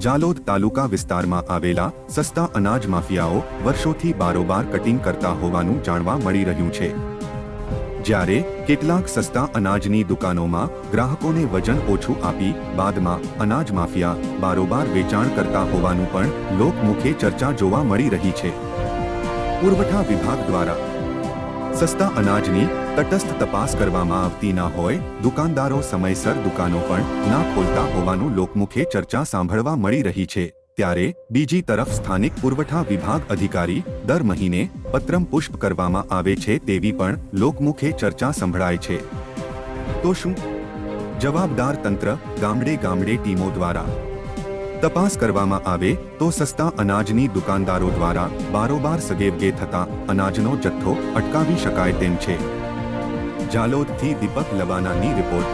જાલોદ તાલુકા વિસ્તારમાં આવેલા સસ્તા અનાજ માફિયાઓ વર્ષોથી બારોબાર કટિંગ કરતા હોવાનું જાણવા મળી રહ્યું છે, જ્યારે કેટલાક સસ્તા અનાજની દુકાનોમાં ગ્રાહકોને વજન ઓછું આપી બાદમાં અનાજ માફિયા બારોબાર વેચાણ કરતા હોવાનું પણ લોકમુખે ચર્ચા જોવા મળી રહી છે। પુરવઠા વિભાગ દ્વારા સસ્તા અનાજની તટસ્થ તપાસ કરવામાં આવતી ન હોય, દુકાનદારો સમયસર દુકાનો પણ ના ખોલતા હોવાનું લોકમુખે ચર્ચા સાંભળવા મળી રહી છે, ત્યારે બીજી તરફ સ્થાનિક પુરવઠા વિભાગ અધિકારી દર મહિને પત્રમ પુષ્પ કરવામાં આવે છે તેવી પણ લોકમુખે ચર્ચા સંભળાય છે। તો શું જવાબદાર તંત્ર ગામડે ગામડે ટીમો દ્વારા તપાસ કરવામાં આવે તો સસ્તા અનાજની દુકાનદારો દ્વારા બારોબાર સગેવગે થતા અનાજનો જથ્થો અટકાવી શકાય તેમ છે। જાલોદથી દીપક લવાનાની રિપોર્ટ।